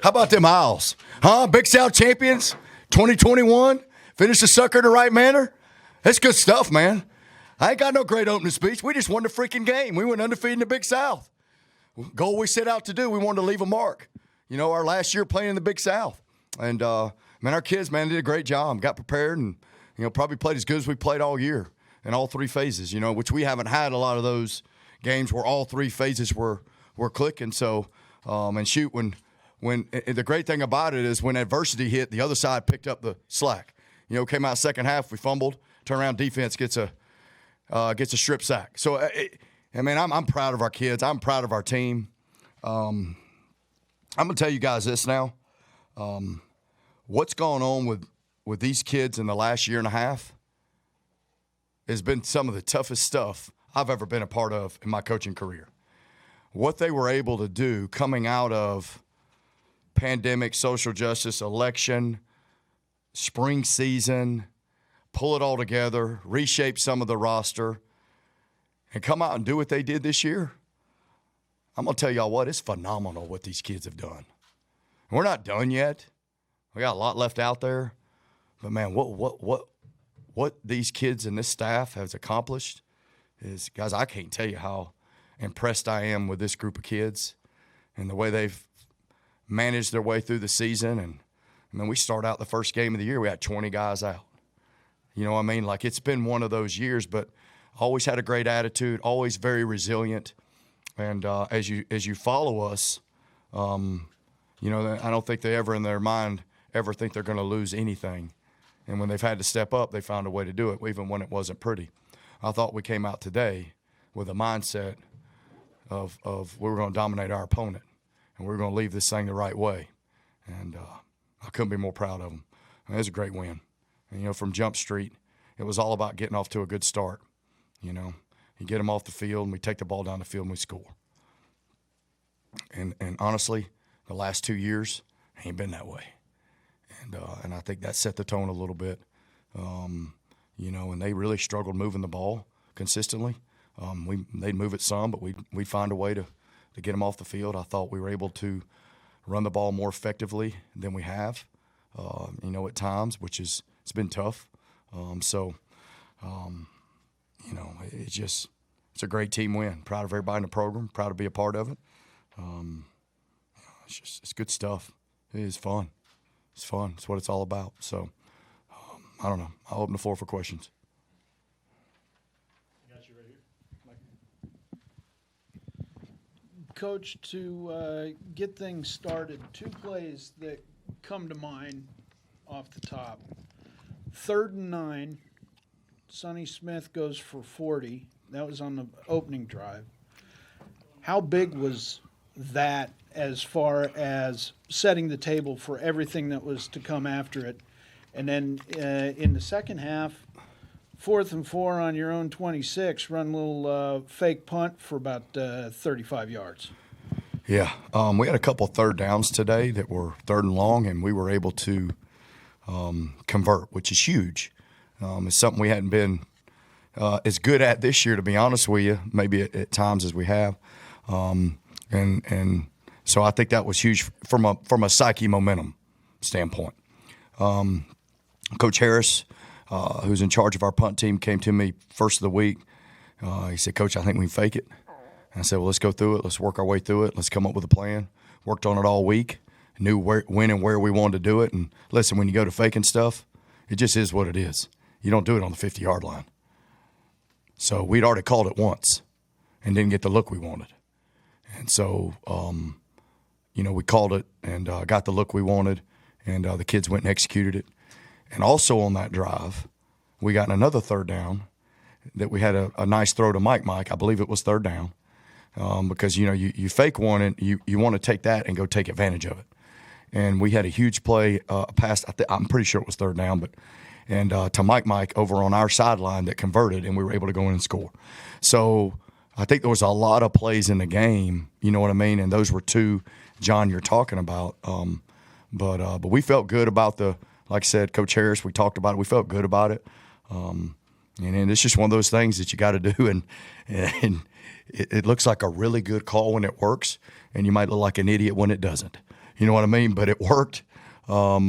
How about them Owls? Huh? Big South champions, 2021. Finish the sucker in the right manner. That's good stuff, man. I ain't got no great opening speech. We just won the freaking game. We went undefeated in the Big South. Goal we set out to do, we wanted to leave a mark. You know, our last year playing in the Big South. And, man, our kids, man, did a great job. Got prepared and, you know, probably played as good as we played all year in all three phases, you know, which we haven't had a lot of those games where all three phases were clicking. So, and shoot, when the great thing about it is when adversity hit, the other side picked up the slack. You know, came out second half, we fumbled, turn around, defense gets a strip sack. So, I mean, I'm proud of our kids. I'm proud of our team. I'm going to tell you guys this now. What's going on with these kids in the last year and a half has been some of the toughest stuff I've ever been a part of in my coaching career. What they were able to do coming out of pandemic, social justice, election, spring season, pull it all together, reshape some of the roster, and come out and do what they did this year, I'm going to tell y'all what, it's phenomenal what these kids have done. We're not done yet. We got a lot left out there. But, man, what these kids and this staff has accomplished is, guys, I can't tell you how impressed I am with this group of kids and the way they've managed their way through the season. And, I mean, we start out the first game of the year, we had 20 guys out. You know what I mean? Like, it's been one of those years, but always had a great attitude, always very resilient. And as you follow us, you know, I don't think they ever in their mind ever think they're going to lose anything. And when they've had to step up, they found a way to do it, even when it wasn't pretty. I thought we came out today with a mindset of we were going to dominate our opponent, and we were going to leave this thing the right way. And I couldn't be more proud of them. I mean, it was a great win. And, you know, from Jump Street, it was all about getting off to a good start. You know, you get them off the field, and we take the ball down the field, and we score. And honestly, the last 2 years ain't been that way. And I think that set the tone a little bit. You know, and they really struggled moving the ball consistently. They'd move it some, but we'd find a way to get them off the field. I thought we were able to run the ball more effectively than we have, you know, at times, which it's been tough. You know, it's a great team win. Proud of everybody in the program. Proud to be a part of it. It's good stuff. It is fun. It's fun. It's what it's all about. So, I don't know. I'll open the floor for questions. I got you right here. Coach, to get things started, 2 plays that come to mind off the top. 3rd and 9, Sonny Smith goes for 40. That was on the opening drive. How big was that as far as setting the table for everything that was to come after it? And then in the second half, 4th and 4 on your own 26, run a little fake punt for about 35 yards. Yeah, we had a couple third downs today that were 3rd and long, and we were able to convert, which is huge. It's something we hadn't been as good at this year, to be honest with you, maybe at times as we have. And so I think that was huge from a psyche momentum standpoint. Coach Harris, who's in charge of our punt team, came to me first of the week. He said, "Coach, I think we can fake it." And I said, "Well, let's go through it. Let's work our way through it. Let's come up with a plan." Worked on it all week. Knew when and where we wanted to do it. And listen, when you go to faking stuff, it just is what it is. You don't do it on the 50-yard line. So we'd already called it once and didn't get the look we wanted. And so, you know, we called it and got the look we wanted, and the kids went and executed it. And also on that drive, we got another 3rd down that we had a nice throw to Mike. I believe it was 3rd down because, you know, you fake one and you want to take that and go take advantage of it. And we had a huge play pass. I'm pretty sure it was 3rd down, but to Mike over on our sideline that converted, and we were able to go in and score. So I think there was a lot of plays in the game, you know what I mean? And those were 2, John, you're talking about. But we felt good about like I said, Coach Harris, we talked about it. We felt good about it. And it's just one of those things that you got to do. And it looks like a really good call when it works, and you might look like an idiot when it doesn't. You know what I mean? But it worked. But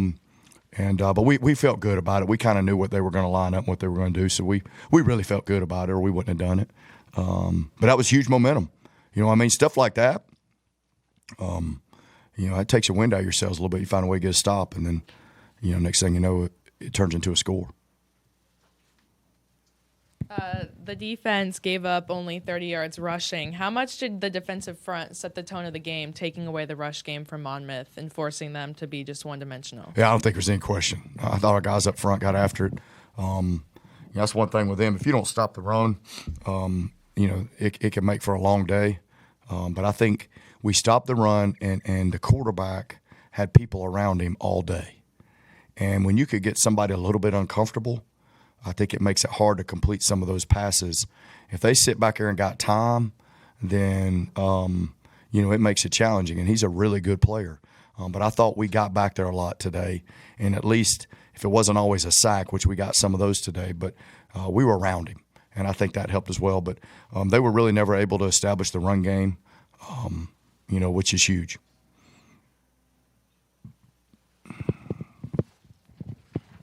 we felt good about it. We kind of knew what they were going to line up and what they were going to do. So we really felt good about it, or we wouldn't have done it. But that was huge momentum. You know what I mean? Stuff like that. It takes your wind out of your sails a little bit. You find a way to get a stop, and then, next thing you know, it turns into a score. The defense gave up only 30 yards rushing. How much did the defensive front set the tone of the game, taking away the rush game from Monmouth and forcing them to be just one-dimensional? Yeah, I don't think there's any question. I thought our guys up front got after it. That's one thing with them. If you don't stop the run, it can make for a long day. But I think we stopped the run, and the quarterback had people around him all day. And when you could get somebody a little bit uncomfortable, I think it makes it hard to complete some of those passes. If they sit back there and got time, then, it makes it challenging. And he's a really good player. But I thought we got back there a lot today. And at least if it wasn't always a sack, which we got some of those today, but we were around him. And I think that helped as well. But they were really never able to establish the run game, which is huge.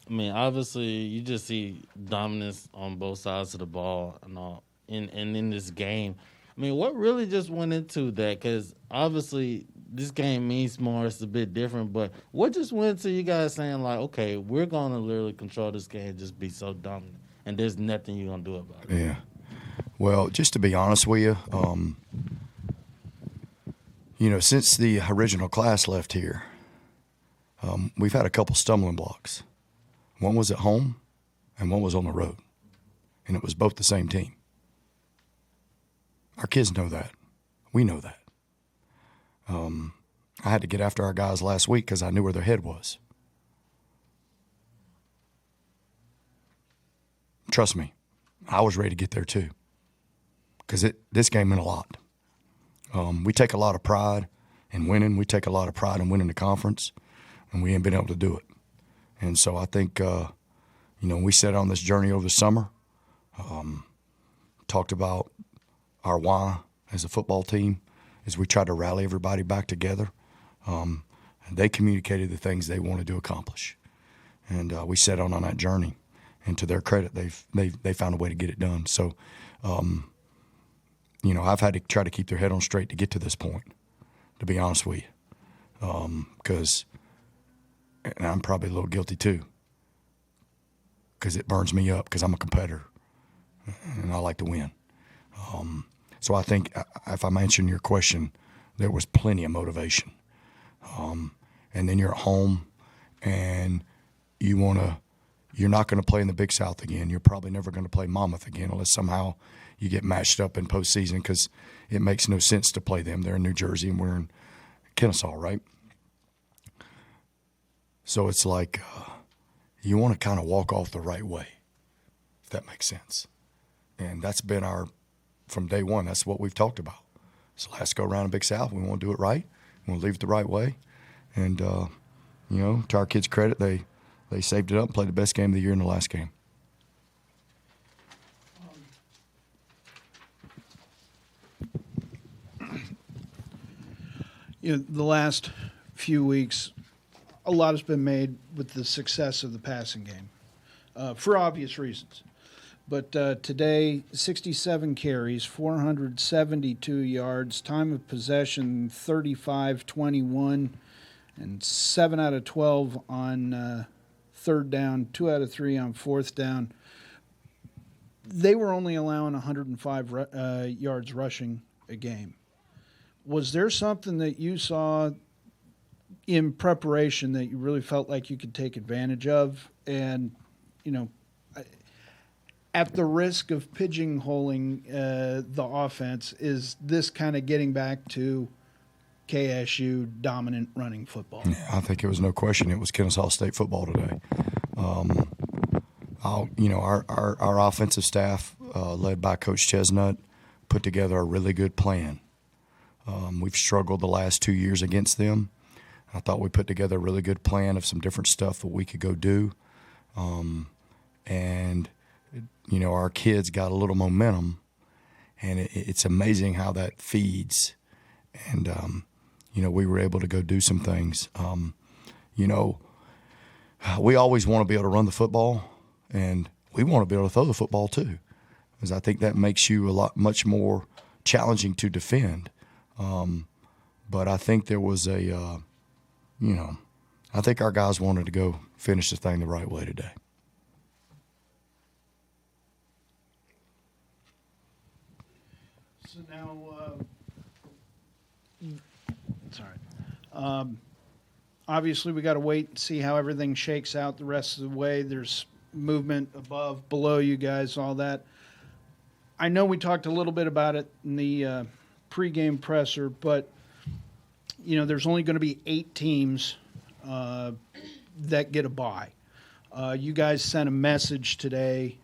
I mean, obviously, you just see dominance on both sides of the ball and all, and in this game. I mean, what really just went into that? Because obviously, this game means more. It's a bit different. But what just went into you guys saying, like, okay, we're going to literally control this game and just be so dominant, and there's nothing you're going to do about it? Yeah. Well, just to be honest with you, since the original class left here, we've had a couple stumbling blocks. One was at home, and one was on the road. And it was both the same team. Our kids know that. We know that. I had to get after our guys last week because I knew where their head was. Trust me, I was ready to get there too. Because this game meant a lot. We take a lot of pride in winning. We take a lot of pride in winning the conference, and we ain't been able to do it. And so I think, we set on this journey over the summer, talked about our why as a football team as we tried to rally everybody back together. And they communicated the things they wanted to accomplish. And we set on that journey. And to their credit, they found a way to get it done. So, I've had to try to keep their head on straight to get to this point, to be honest with you. Because and I'm probably a little guilty too, because it burns me up because I'm a competitor and I like to win. So I think if I'm answering your question, there was plenty of motivation. And then you're at home and you're not going to play in the Big South again. You're probably never going to play Monmouth again unless somehow you get matched up in postseason, because it makes no sense to play them. They're in New Jersey and we're in Kennesaw, right? So it's like you want to kind of walk off the right way, if that makes sense. And that's been from day one, that's what we've talked about. So last go around in Big South, we want to do it right. We want to leave it the right way. And, to our kids' credit, they saved it up and played the best game of the year in the last game. The last few weeks, a lot has been made with the success of the passing game, for obvious reasons. But today, 67 carries, 472 yards, time of possession 35-21, and 7 out of 12 on third down, 2 out of 3 on fourth down. They were only allowing 105 yards rushing a game. Was there something that you saw in preparation that you really felt like you could take advantage of? And, at the risk of pigeonholing the offense, is this kind of getting back to KSU dominant running football? Yeah, I think it was no question. It was Kennesaw State football today. Our offensive staff, led by Coach Chestnut, put together a really good plan. We've struggled the last 2 years against them. I thought we put together a really good plan of some different stuff that we could go do. Our kids got a little momentum, and it's amazing how that feeds. And, we were able to go do some things. We always want to be able to run the football, and we want to be able to throw the football too, because I think that makes you much more challenging to defend. But I think there was I think our guys wanted to go finish the thing the right way today. So now, sorry. Obviously, we got to wait and see how everything shakes out the rest of the way. There's movement above, below you guys, all that. I know we talked a little bit about it in the pregame presser, but there's only going to be 8 teams that get a bye. You guys sent a message today,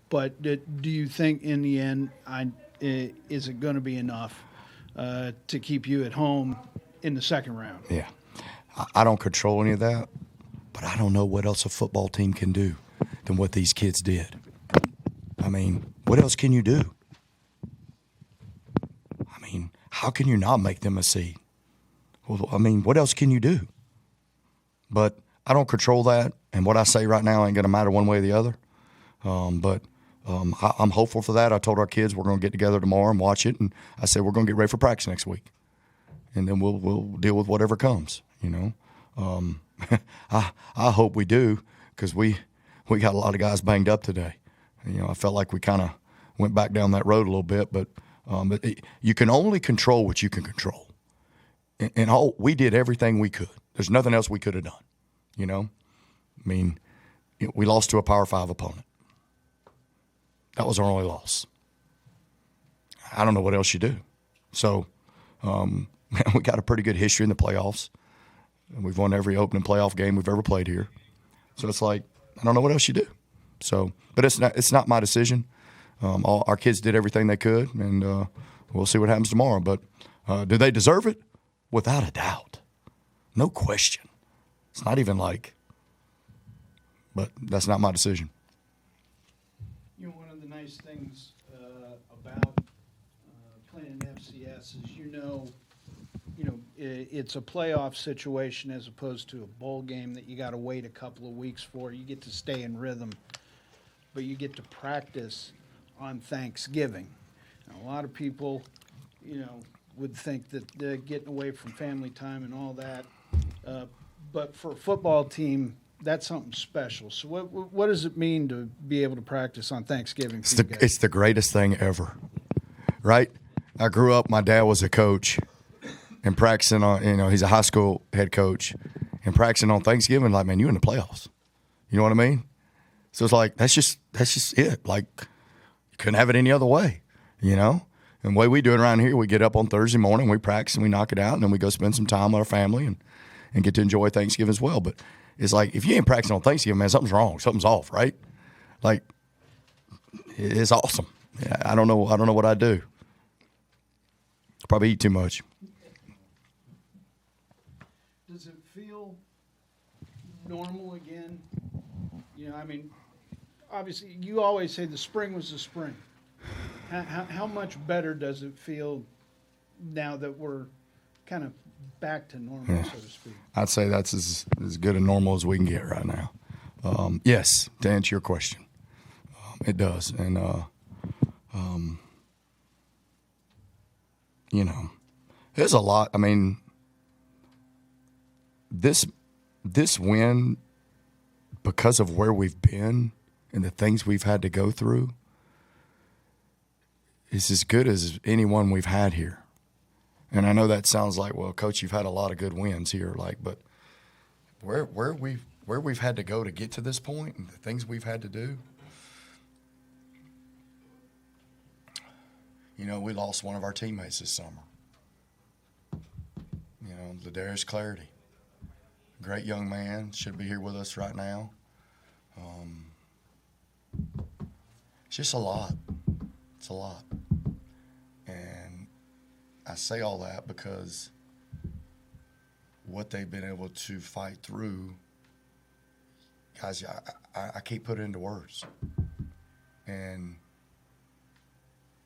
but do you think in the end, is it going to be enough to keep you at home in the second round? Yeah. I don't control any of that, but I don't know what else a football team can do than what these kids did. I mean, what else can you do? I mean, how can you not make them a seed? Well, I mean, what else can you do? But I don't control that, and what I say right now ain't going to matter one way or the other. But I'm hopeful for that. I told our kids we're going to get together tomorrow and watch it, and I said we're going to get ready for practice next week, and then we'll deal with whatever comes. I hope we do, because we got a lot of guys banged up today. I felt like we kind of went back down that road a little bit, but you can only control what you can control. And we did everything we could. There's nothing else we could have done. I mean, we lost to a Power 5 opponent. That was our only loss. I don't know what else you do. So we got a pretty good history in the playoffs. We've won every opening playoff game we've ever played here. So it's like, I don't know what else you do. So, but it's not my decision. Our kids did everything they could, and we'll see what happens tomorrow. But do they deserve it? Without a doubt. No question. It's not even like, but that's not my decision. One of the nice things about playing in FCS is it's a playoff situation as opposed to a bowl game that you got to wait a couple of weeks for. You get to stay in rhythm, but you get to practice on Thanksgiving. Now, a lot of people, would think that getting away from family time and all that, but for a football team, that's something special. So what does it mean to be able to practice on Thanksgiving for you guys? It's the greatest thing ever, right? I grew up, my dad was a coach, and practicing on, he's a high school head coach, and practicing on Thanksgiving, like, man, you in the playoffs. You know what I mean? So it's like, that's just it. Like, you couldn't have it any other way, And the way we do it around here, we get up on Thursday morning, we practice, and we knock it out, and then we go spend some time with our family and get to enjoy Thanksgiving as well. But it's like, if you ain't practicing on Thanksgiving, man, something's wrong. Something's off, right? Like, it's awesome. I don't know what I'd do. Probably eat too much. Does it feel normal again? Obviously, you always say the spring was the spring. How much better does it feel now that we're kind of back to normal, so to speak? I'd say that's as good a normal as we can get right now. Yes, to answer your question, it does. And, there's a lot. I mean, this win, because of where we've been and the things we've had to go through, is as good as any one we've had here. And I know that sounds like, well, Coach, you've had a lot of good wins here, but where we've had to go to get to this point and the things we've had to do. We lost one of our teammates this summer. Ladarius Clarity. Great young man, should be here with us right now. It's just a lot. It's a lot. And I say all that because what they've been able to fight through, guys, I can't put it into words. And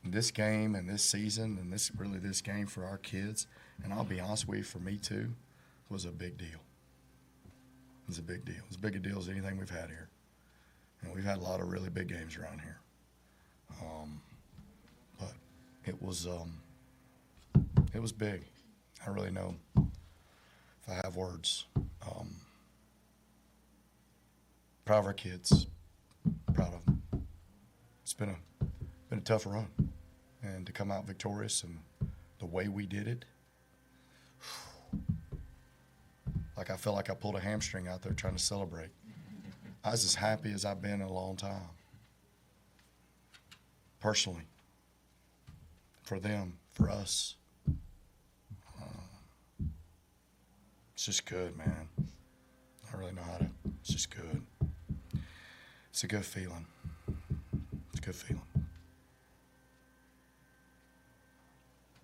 this game and this season and this game for our kids And I'll be honest with you, for me too, was a big deal. It was a big deal. It was as big a deal as anything we've had here. And we've had a lot of really big games around here. But it was big. I really know if I have words. Proud of our kids. Proud of them. It's been a tough run, and to come out victorious and the way we did it, like I felt like I pulled a hamstring out there trying to celebrate. I was as happy as I've been in a long time. Personally, for them, for us. It's just good, man. I don't really know how to. It's just good. It's a good feeling. It's a good feeling.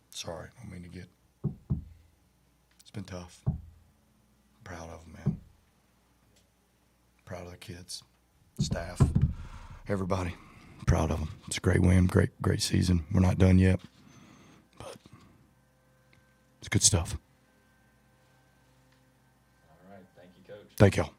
Sorry, I don't mean to get. It's been tough. Proud of them, man. Proud of the kids, staff, everybody. Proud of them. It's a great win, great season. We're not done yet, but it's good stuff. All right. Thank you, Coach. Thank y'all.